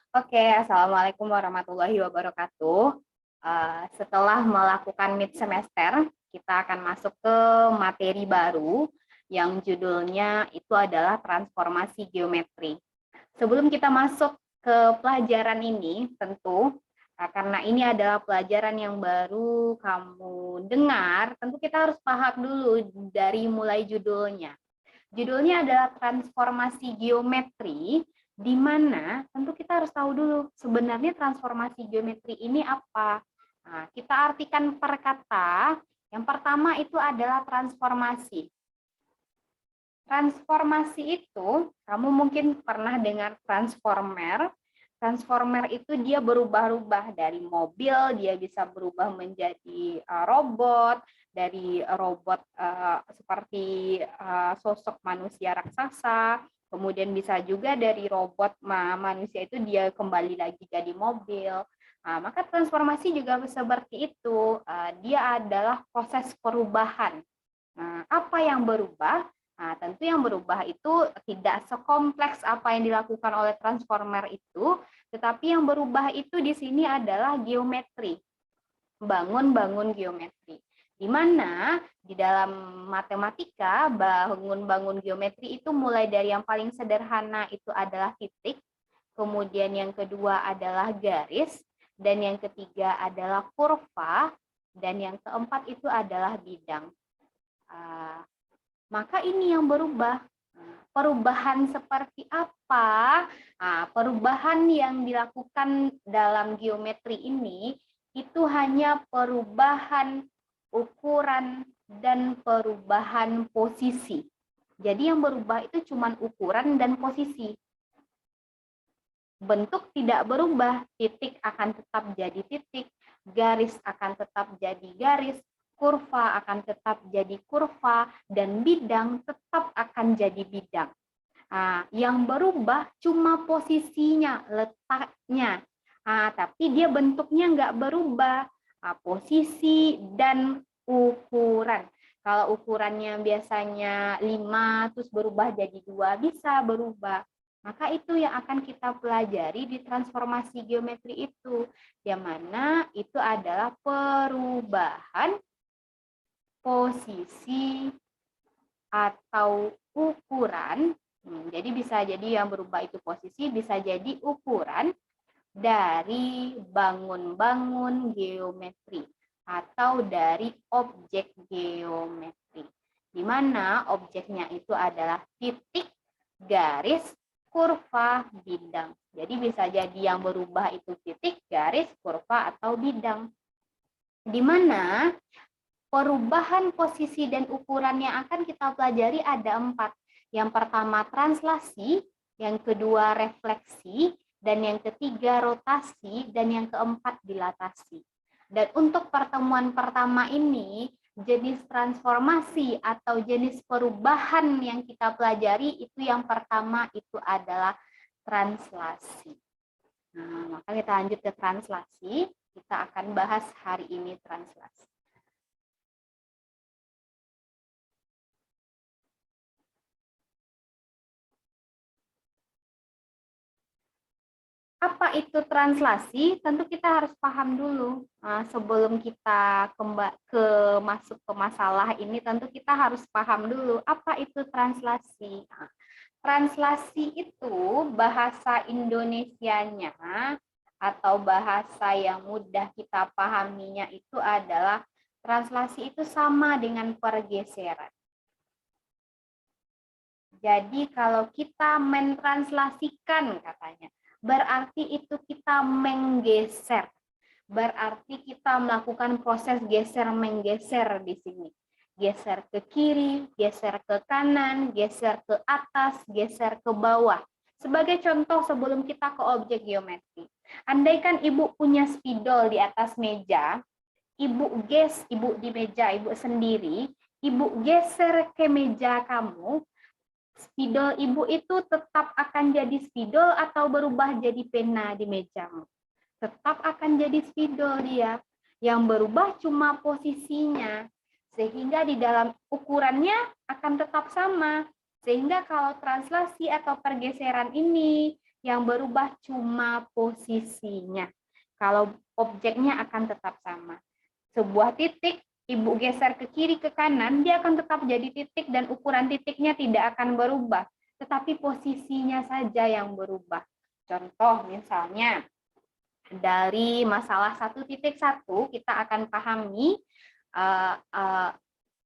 Oke, Assalamualaikum warahmatullahi wabarakatuh. Setelah melakukan mid semester, kita akan masuk ke materi baru yang judulnya itu adalah transformasi geometri. Sebelum kita masuk ke pelajaran ini, tentu karena ini adalah pelajaran yang baru kamu dengar, tentu kita harus paham dulu dari mulai judulnya. Judulnya adalah transformasi geometri, di mana tentu kita harus tahu dulu sebenarnya transformasi geometri ini apa. Nah, kita artikan per kata. Yang pertama itu adalah transformasi. Transformasi itu, kamu mungkin pernah dengar transformer. Transformer itu dia berubah-ubah dari mobil, dia bisa berubah menjadi robot, dari robot seperti sosok manusia raksasa, kemudian bisa juga dari robot manusia itu dia kembali lagi jadi mobil. Nah, maka transformasi juga seperti itu, dia adalah proses perubahan. Nah, apa yang berubah? Nah, tentu yang berubah itu tidak sekompleks apa yang dilakukan oleh transformer itu, tetapi yang berubah itu di sini adalah geometri, bangun-bangun geometri. Di mana di dalam matematika, bangun-bangun geometri itu mulai dari yang paling sederhana itu adalah titik, kemudian yang kedua adalah garis, dan yang ketiga adalah kurva, dan yang keempat itu adalah bidang. Maka ini yang berubah. Perubahan seperti apa? Perubahan yang dilakukan dalam geometri ini itu hanya perubahan ukuran dan perubahan posisi. Jadi yang berubah itu cuma ukuran dan posisi. Bentuk tidak berubah, titik akan tetap jadi titik, garis akan tetap jadi garis, kurva akan tetap jadi kurva, dan bidang tetap akan jadi bidang. Nah, yang berubah cuma posisinya, letaknya. Tapi dia bentuknya nggak berubah, posisi dan ukuran. Kalau ukurannya biasanya 5, terus berubah jadi 2, bisa berubah. Maka itu yang akan kita pelajari di transformasi geometri itu, yang mana itu adalah perubahan posisi atau ukuran. Jadi bisa jadi yang berubah itu posisi, bisa jadi ukuran dari bangun-bangun geometri atau dari objek geometri. Di mana objeknya itu adalah titik, garis, kurva, bidang. Jadi bisa jadi yang berubah itu titik, garis, kurva, atau bidang. Di mana perubahan posisi dan ukuran yang akan kita pelajari ada 4. Yang pertama translasi, yang kedua refleksi, dan yang ketiga rotasi, dan yang keempat dilatasi. Dan untuk pertemuan pertama ini, jenis transformasi atau jenis perubahan yang kita pelajari itu yang pertama itu adalah translasi. Nah, maka kita lanjut ke translasi. Kita akan bahas hari ini translasi. Apa itu translasi? Tentu kita harus paham dulu. Sebelum kita masuk ke masalah ini, tentu kita harus paham dulu apa itu translasi. Translasi itu bahasa Indonesianya atau bahasa yang mudah kita pahaminya itu adalah translasi itu sama dengan pergeseran. Jadi kalau kita mentranslasikan katanya, berarti itu kita menggeser. Berarti kita melakukan proses geser-menggeser di sini. Geser ke kiri, geser ke kanan, geser ke atas, geser ke bawah. Sebagai contoh sebelum kita ke objek geometri. Andaikan ibu punya spidol di atas meja, ibu di meja ibu sendiri, ibu geser ke meja kamu, spidol ibu itu tetap akan jadi spidol atau berubah jadi pena di mejamu? Tetap akan jadi spidol dia. Yang berubah cuma posisinya. Sehingga di dalam ukurannya akan tetap sama. Sehingga kalau translasi atau pergeseran ini Yang berubah cuma posisinya. Kalau objeknya akan tetap sama. Sebuah titik, Ibu geser ke kiri ke kanan, dia akan tetap jadi titik dan ukuran titiknya tidak akan berubah. Tetapi posisinya saja yang berubah. Contoh misalnya, dari masalah 1.1 kita akan pahami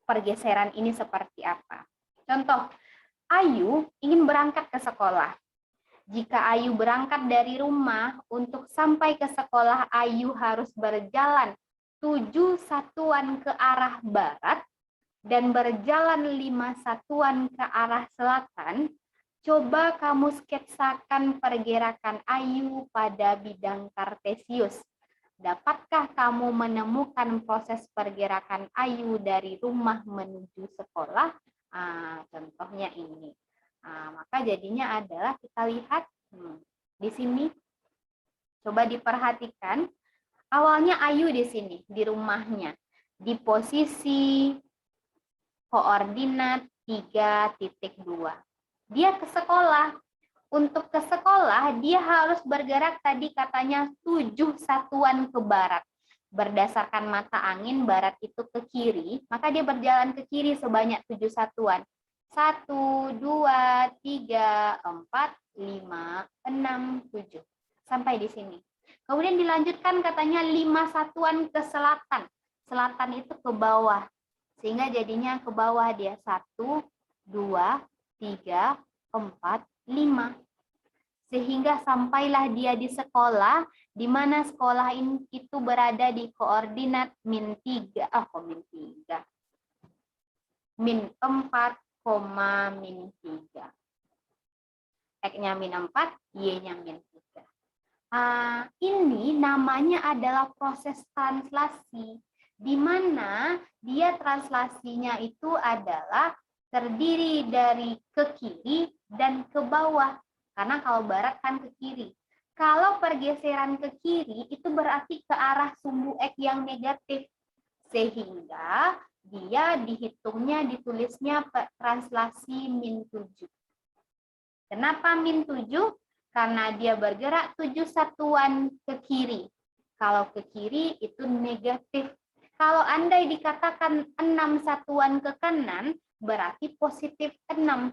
pergeseran ini seperti apa. Contoh, Ayu ingin berangkat ke sekolah. Jika Ayu berangkat dari rumah, untuk sampai ke sekolah Ayu harus berjalan 7 satuan ke arah barat dan berjalan 5 satuan ke arah selatan. Coba kamu sketsakan pergerakan Ayu pada bidang kartesius. Dapatkah kamu menemukan proses pergerakan Ayu dari rumah menuju sekolah? Contohnya ini. Maka jadinya adalah kita lihat di sini. Coba diperhatikan. Awalnya Ayu di sini, di rumahnya. Di posisi koordinat 3.2. Dia ke sekolah. Untuk ke sekolah, dia harus bergerak tadi katanya 7 satuan ke barat. Berdasarkan mata angin, barat itu ke kiri, maka dia berjalan ke kiri sebanyak 7 satuan. 1, 2, 3, 4, 5, 6, 7. Sampai di sini. Kemudian dilanjutkan katanya 5 satuan ke selatan. Selatan itu ke bawah. Sehingga jadinya ke bawah dia 1, 2, 3, 4, 5. Sehingga sampailah dia di sekolah, di mana sekolah itu berada di koordinat -3, -4, -3. X-nya -4, Y-nya -3. Ini namanya adalah proses translasi, di mana dia translasinya itu adalah terdiri dari ke kiri dan ke bawah. Karena kalau barat kan ke kiri. Kalau pergeseran ke kiri itu berarti ke arah sumbu X yang negatif. Sehingga dia dihitungnya, ditulisnya translasi -7. Kenapa -7? Karena dia bergerak 7 satuan ke kiri. Kalau ke kiri itu negatif. Kalau andai dikatakan 6 satuan ke kanan, berarti positif 6.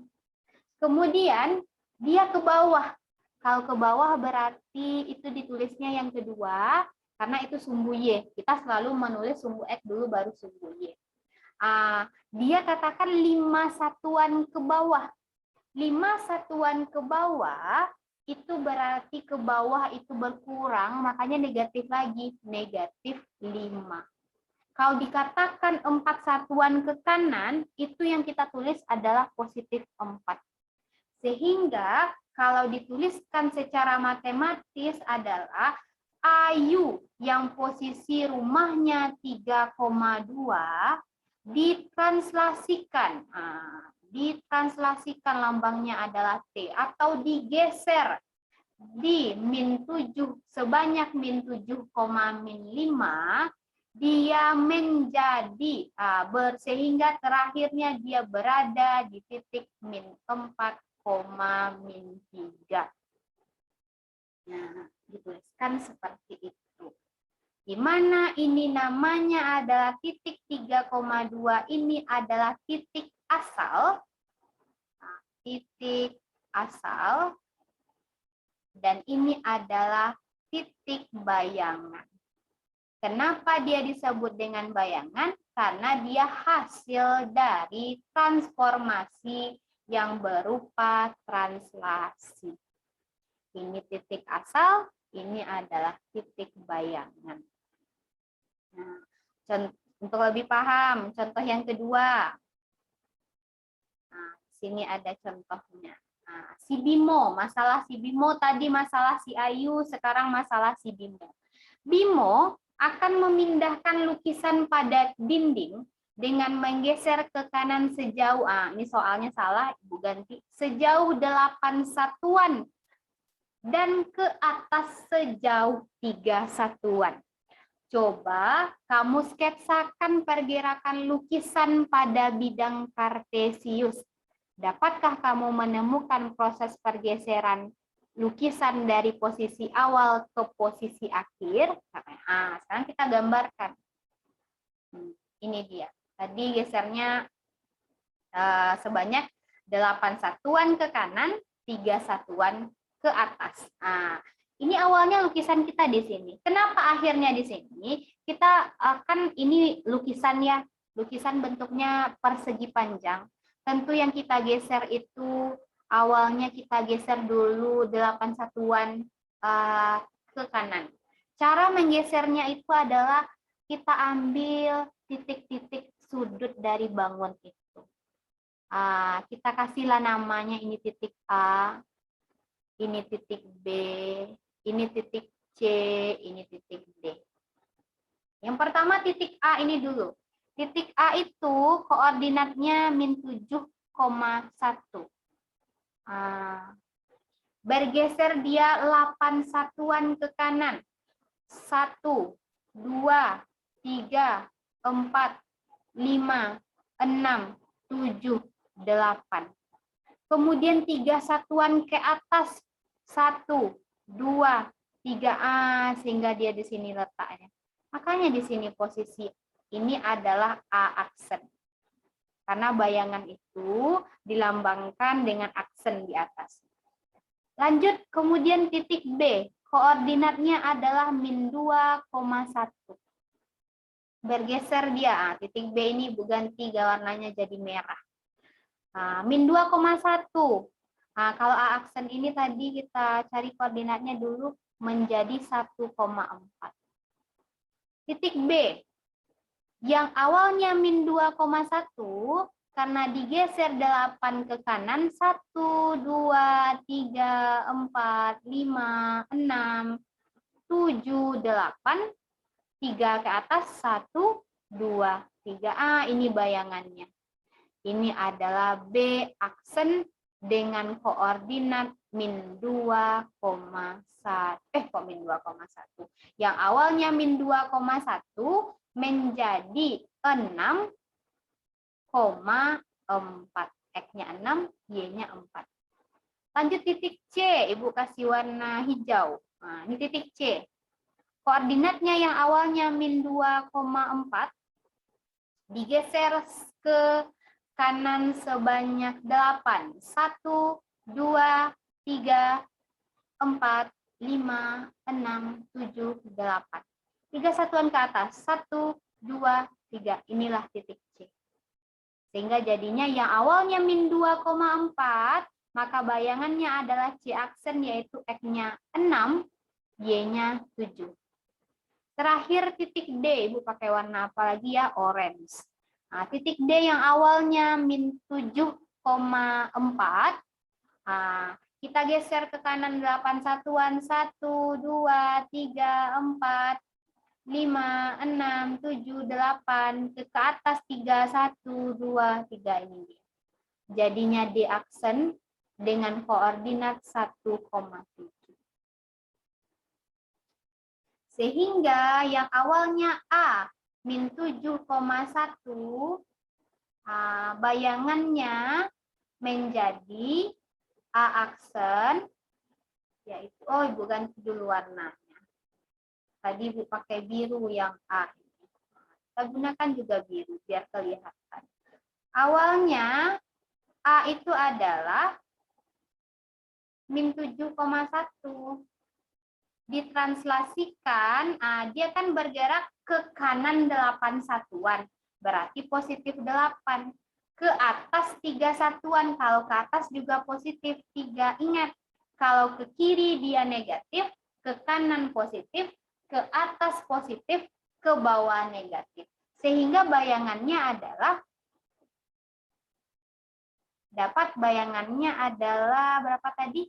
Kemudian dia ke bawah. Kalau ke bawah berarti itu ditulisnya yang kedua, karena itu sumbu Y. Kita selalu menulis sumbu X dulu baru sumbu Y. Dia katakan 5 satuan ke bawah. 5 satuan ke bawah itu berarti ke bawah itu berkurang, makanya negatif lagi, negatif 5. Kalau dikatakan 4 satuan ke kanan, itu yang kita tulis adalah positif 4. Sehingga kalau dituliskan secara matematis adalah Ayu yang posisi rumahnya 3,2 ditranslasikan. Ditranslasikan lambangnya adalah T atau digeser di -7 sebanyak -7,5 dia menjadi sehingga terakhirnya dia berada di titik -4, -3. Nah, dituliskan seperti itu. Di mana ini namanya adalah titik 3,2, ini adalah titik asal. Titik asal. Dan ini adalah titik bayangan. Kenapa dia disebut dengan bayangan? Karena dia hasil dari transformasi yang berupa translasi. Ini titik asal, ini adalah titik bayangan. Nah, untuk lebih paham, contoh yang kedua. Nah, sini ada contohnya. Nah, si Bimo, masalah si Bimo tadi masalah si Ayu, sekarang masalah si Bimo. Bimo akan memindahkan lukisan pada dinding dengan menggeser ke kanan sejauh, ini soalnya salah, Ibu ganti, sejauh 8 satuan dan ke atas sejauh 3 satuan. Coba kamu sketsakan pergerakan lukisan pada bidang kartesius. Dapatkah kamu menemukan proses pergeseran lukisan dari posisi awal ke posisi akhir. Sekarang kita gambarkan. Ini dia. Tadi gesernya sebanyak 8 satuan ke kanan, 3 satuan ke atas. Ini awalnya lukisan kita di sini. Kenapa akhirnya di sini? Kita akan ini lukisan ya, lukisan bentuknya persegi panjang. Tentu yang kita geser itu awalnya kita geser dulu 8 satuan ke kanan. Cara menggesernya itu adalah kita ambil titik-titik sudut dari bangun itu. Kita kasihlah namanya, ini titik A, ini titik B, ini titik C, ini titik D. Yang pertama titik A ini dulu. Titik A itu koordinatnya -7,1. Bergeser dia 8 satuan ke kanan. 1, 2, 3, 4, 5, 6, 7, 8. Kemudian 3 satuan ke atas. 1, 2, 3, sehingga dia di sini letaknya. Makanya di sini posisi ini adalah A aksen. Karena bayangan itu dilambangkan dengan aksen di atas. Lanjut, kemudian titik B. Koordinatnya adalah -2,1. Bergeser dia, titik B ini ganti warnanya jadi merah. -2,1. Kalau A aksen ini tadi kita cari koordinatnya dulu menjadi 1,4. Titik B, yang awalnya -2,1, karena digeser 8 ke kanan, 1, 2, 3, 4, 5, 6, 7, 8, 3 ke atas, 1, 2, 3. Ini bayangannya. Ini adalah B aksen dengan koordinat -2,1. Yang awalnya -2,1 menjadi 6,4. X-nya 6, Y-nya 4. Lanjut titik C, Ibu kasih warna hijau. Ini titik C. Koordinatnya yang awalnya -2,4 digeser ke kanan sebanyak 8. 1, 2, 3, 4, 5, 6, 7, 8. 3 satuan ke atas. 1, 2, 3. Inilah titik C. Sehingga jadinya yang awalnya -2,4, maka bayangannya adalah C aksen, yaitu X-nya 6, Y-nya 7. Terakhir titik D, Ibu pakai warna apa lagi ya? Orange. Titik D yang awalnya -7,4, kita geser ke kanan 8 satuan. 1, 2, 3, 4, 5, 6, 7, 8. Ke atas 3, 1, 2, 3 ini. Jadinya D aksen dengan koordinat 1,7. Sehingga yang awalnya A -7,1, bayangannya menjadi A aksen, yaitu, Ibu ganti dulu warnanya. Tadi Ibu pakai biru yang A. Kita gunakan juga biru biar kelihatan. Awalnya A itu adalah -7,1. Ditranslasikan, dia kan bergerak ke kanan 8 satuan, berarti positif 8. Ke atas 3 satuan, kalau ke atas juga positif 3. Ingat, kalau ke kiri dia negatif, ke kanan positif, ke atas positif, ke bawah negatif. Sehingga bayangannya adalah, berapa tadi?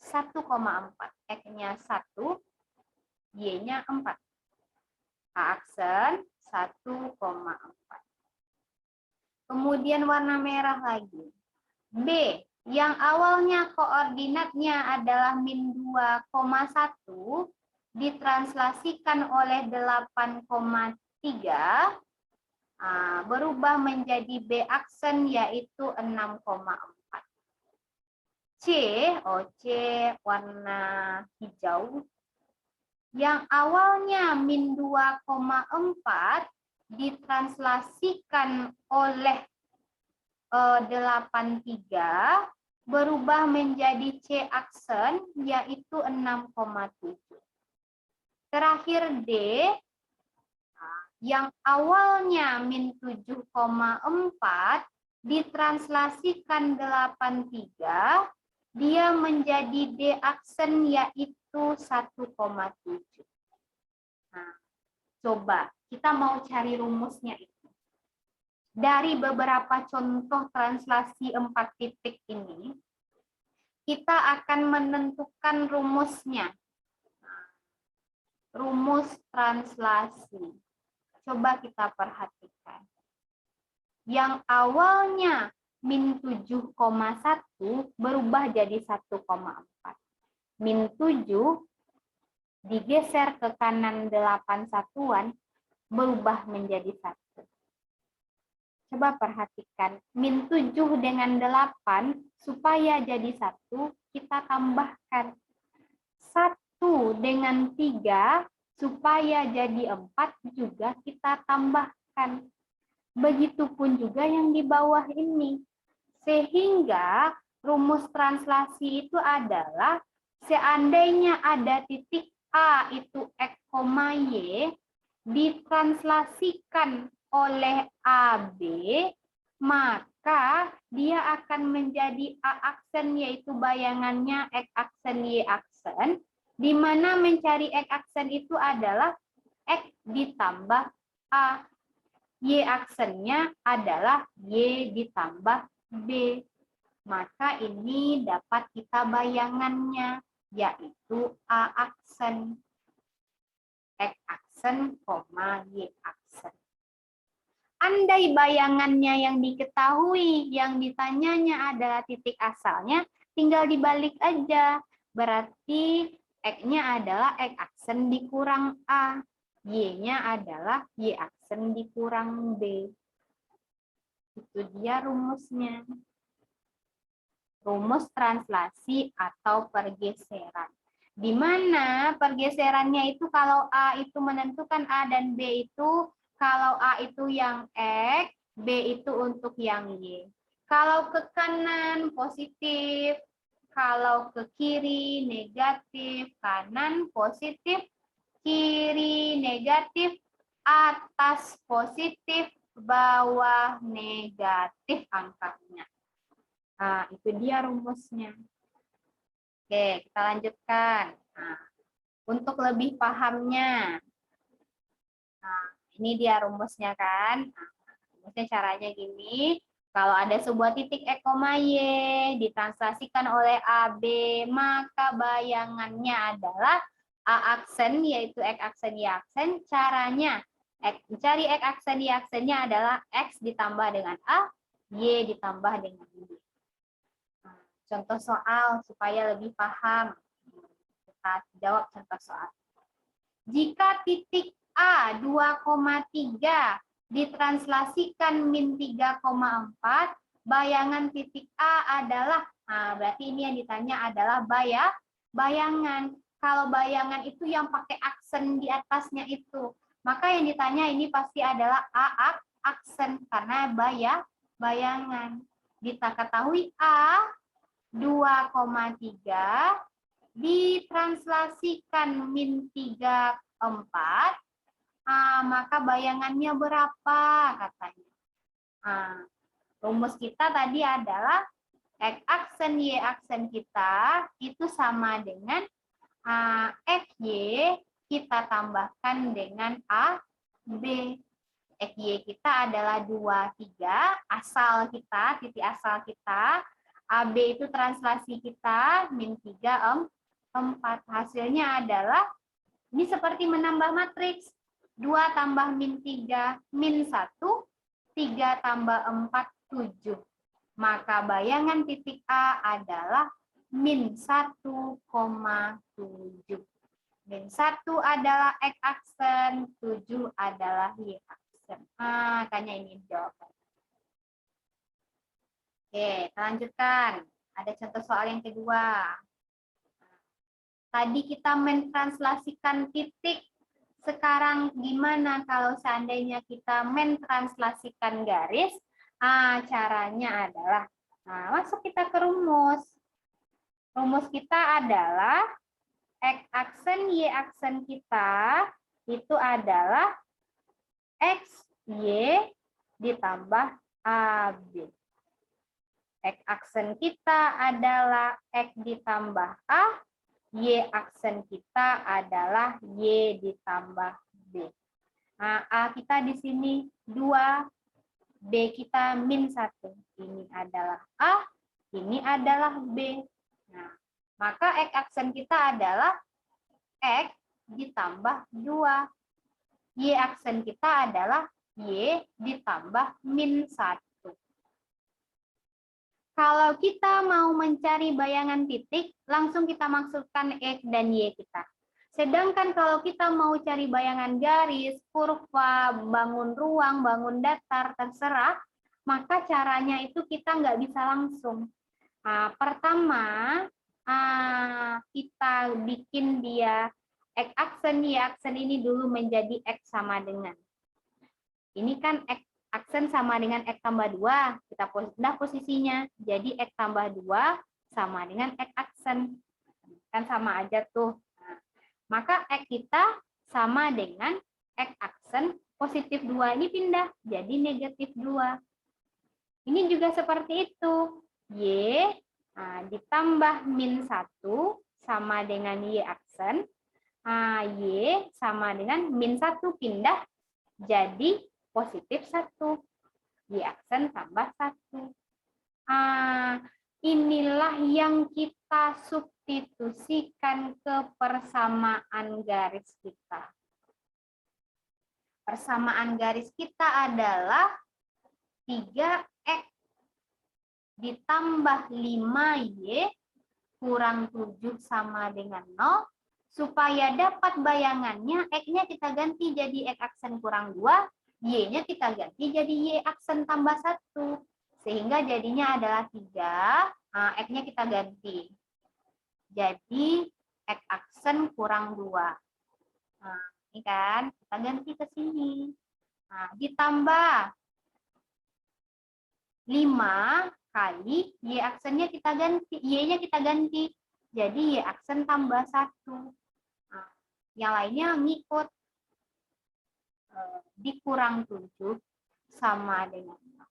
1,4. X-nya 1, Y-nya 4. A aksen 1,4. Kemudian warna merah lagi. B, yang awalnya koordinatnya adalah -2,1, ditranslasikan oleh 8,3, berubah menjadi B aksen, yaitu 6,4. C, C warna hijau, yang awalnya min 2,4 ditranslasikan oleh 83 berubah menjadi C aksen, yaitu 6,7. Terakhir D, yang awalnya min 7,4 ditranslasikan 83, dia menjadi D aksen, yaitu 1,7. Nah, coba kita mau cari rumusnya itu. Dari beberapa contoh translasi 4 titik ini, kita akan menentukan rumusnya. Rumus translasi. Coba kita perhatikan. Yang awalnya min 7,1 berubah jadi 1,4. Min 7 digeser ke kanan 8 satuan berubah menjadi 1. Coba perhatikan, min 7 dengan 8 supaya jadi 1, kita tambahkan. 1 dengan 3 supaya jadi 4 juga kita tambahkan. Begitupun juga yang di bawah ini. Sehingga rumus translasi itu adalah seandainya ada titik A itu X, Y ditranslasikan oleh AB, maka dia akan menjadi A aksen, yaitu bayangannya X aksen, Y aksen, di mana mencari X aksen itu adalah X ditambah A. Y aksennya adalah Y ditambah B. Maka ini dapat kita bayangannya, yaitu A aksen. X aksen, Y aksen. Andai bayangannya yang diketahui, yang ditanyanya adalah titik asalnya, tinggal dibalik aja. Berarti X-nya adalah X aksen dikurang A. Y-nya adalah Y aksen dikurang B. Itu dia rumusnya. Rumus translasi atau pergeseran. Di mana pergeserannya itu kalau A itu menentukan A dan B itu, kalau A itu yang X, B itu untuk yang Y. Kalau ke kanan positif, kalau ke kiri negatif, kanan positif, kiri negatif, atas positif, bawah negatif angkanya. Nah, itu dia rumusnya. Oke, kita lanjutkan. Nah, untuk lebih pahamnya, nah, ini dia rumusnya kan. Nah, rumusnya caranya gini. Kalau ada sebuah titik X, Y ditranslasikan oleh AB, maka bayangannya adalah A aksen, yaitu X aksen, Y aksen. Caranya, mencari X aksen, Y aksennya adalah X ditambah dengan A, Y ditambah dengan B. Contoh soal supaya lebih paham. Kita jawab contoh soal. Jika titik A 2,3 ditranslasikan min 3,4, bayangan titik A adalah, nah berarti ini yang ditanya adalah bayangan. Kalau bayangan itu yang pakai aksen di atasnya itu, maka yang ditanya ini pasti adalah A aksen karena bayangan. Kita ketahui A 2,3 ditranslasikan min 3,4, maka bayangannya berapa katanya. Rumus kita tadi adalah X aksen Y aksen kita itu sama dengan XY kita tambahkan dengan AB. XY kita adalah 23, asal kita, titik asal kita. AB itu translasi kita, min 3, 4. Hasilnya adalah, ini seperti menambah matriks. 2 tambah min 3, min 1, 3 tambah 4, 7. Maka bayangan titik A adalah min 1,7. Min 1 adalah X aksen, 7 adalah Y aksen. Makanya ini jawabannya. Oke, kita lanjutkan. Ada contoh soal yang kedua. Tadi kita mentranslasikan titik. Sekarang gimana kalau seandainya kita mentranslasikan garis? Caranya adalah, masuk kita ke rumus. Rumus kita adalah X aksen Y aksen kita itu adalah X, Y ditambah AB. X aksen kita adalah X ditambah A, Y aksen kita adalah Y ditambah B. Nah, A kita di sini 2, B kita -1. Ini adalah A, ini adalah B. Nah, maka X aksen kita adalah X ditambah 2. Y aksen kita adalah Y ditambah -1. Kalau kita mau mencari bayangan titik, langsung kita masukkan X dan Y kita. Sedangkan kalau kita mau cari bayangan garis, kurva, bangun ruang, bangun datar, terserah, maka caranya itu kita nggak bisa langsung. Pertama, kita bikin dia X aksen, Y aksen ini dulu menjadi X sama dengan. Ini kan X aksen sama dengan X tambah 2, kita pindah posisinya. Jadi X tambah 2 sama dengan X aksen. Kan sama aja tuh. Maka X kita sama dengan X aksen, positif 2 ini pindah, jadi negatif 2. Ini juga seperti itu. Y ditambah -1 sama dengan Y aksen. Y sama dengan -1 pindah, jadi positif 1. Y aksen tambah 1. Inilah yang kita substitusikan ke persamaan garis kita. Persamaan garis kita adalah 3X ditambah 5Y kurang 7 sama dengan 0. Supaya dapat bayangannya, X-nya kita ganti jadi X aksen kurang 2, Y-nya kita ganti jadi Y aksen tambah 1. Sehingga jadinya adalah 3, X-nya kita ganti. Jadi X aksen kurang 2. Ini kan, kita ganti ke sini. Ditambah 5 kali Y aksennya kita ganti, Y-nya kita ganti. Jadi Y aksen tambah 1. Yang lainnya ngikut. Dikurang 7 sama dengan 0.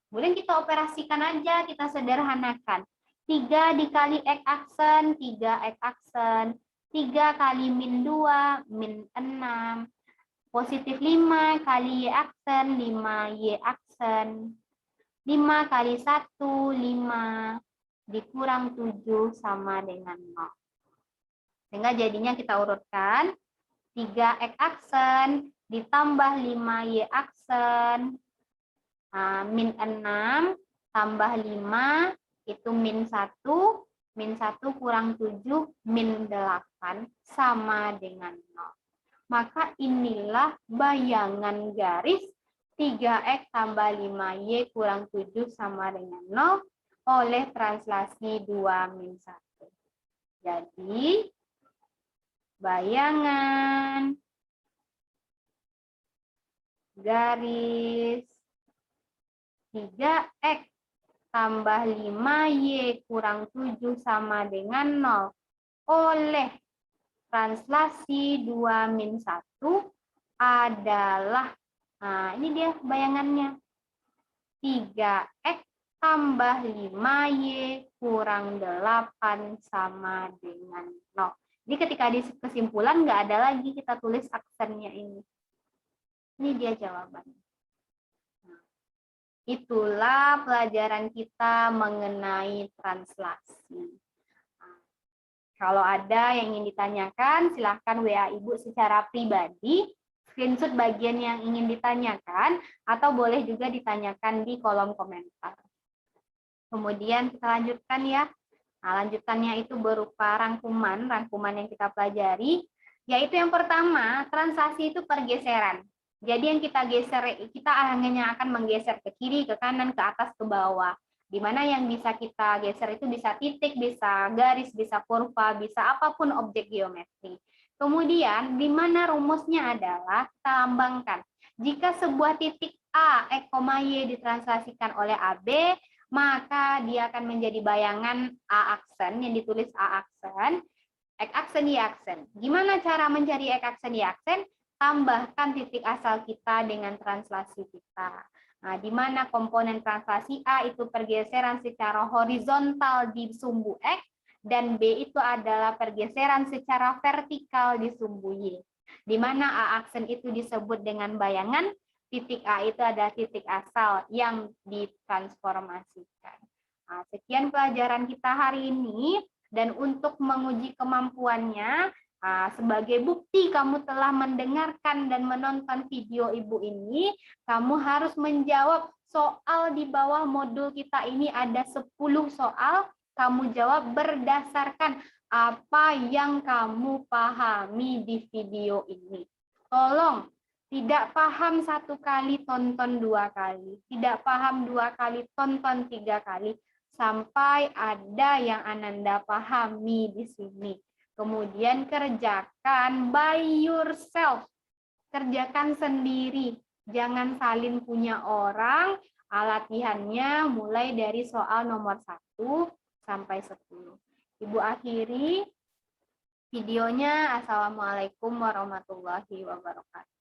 Kemudian kita operasikan aja, kita sederhanakan. 3 dikali X aksen, 3X aksen. 3 kali -2, -6. Positif 5 kali Y aksen, 5Y aksen. 5 kali 1, 5. Dikurang 7 sama dengan 0. Sehingga jadinya kita urutkan. 3X aksen ditambah 5Y aksen, -6 tambah 5 itu -1, -1 kurang 7, -8 sama dengan 0. Maka inilah bayangan garis 3X tambah 5Y kurang 7 sama dengan 0 oleh translasi 2-1. Jadi, bayangan garis 3X tambah 5Y kurang 7 sama dengan 0 oleh translasi 2-1 adalah, ini dia bayangannya, 3X tambah 5Y kurang 8 sama dengan 0. Jadi ketika di kesimpulan nggak ada lagi kita tulis aksennya ini. Ini dia jawabannya. Itulah pelajaran kita mengenai translasi. Kalau ada yang ingin ditanyakan, silahkan WA Ibu secara pribadi, screenshot bagian yang ingin ditanyakan, atau boleh juga ditanyakan di kolom komentar. Kemudian kita lanjutkan ya. Lanjutannya itu berupa rangkuman yang kita pelajari, yaitu yang pertama, translasi itu pergeseran. Jadi yang kita geser, kita hanya akan menggeser ke kiri, ke kanan, ke atas, ke bawah. Di mana yang bisa kita geser itu bisa titik, bisa garis, bisa kurva, bisa apapun objek geometri. Kemudian, di mana rumusnya adalah kita lambangkan. Jika sebuah titik A, X, Y ditranslasikan oleh AB, maka dia akan menjadi bayangan A aksen yang ditulis A aksen, X aksen, Y aksen. Gimana cara mencari X aksen, Y aksen? Tambahkan titik asal kita dengan translasi kita. Nah, di mana komponen translasi A itu pergeseran secara horizontal di sumbu X, dan B itu adalah pergeseran secara vertikal di sumbu Y. Di mana A aksen itu disebut dengan bayangan, titik A itu adalah titik asal yang ditransformasikan. Nah, sekian pelajaran kita hari ini, dan untuk menguji kemampuannya, sebagai bukti kamu telah mendengarkan dan menonton video Ibu ini, kamu harus menjawab soal di bawah modul kita ini ada 10 soal, kamu jawab berdasarkan apa yang kamu pahami di video ini. Tolong, tidak paham 1 kali, tonton 2 kali. Tidak paham 2 kali, tonton 3 kali. Sampai ada yang Ananda pahami di sini. Kemudian kerjakan by yourself. Kerjakan sendiri. Jangan salin punya orang. Latihannya mulai dari soal nomor 1 sampai 10. Ibu akhiri videonya. Assalamualaikum warahmatullahi wabarakatuh.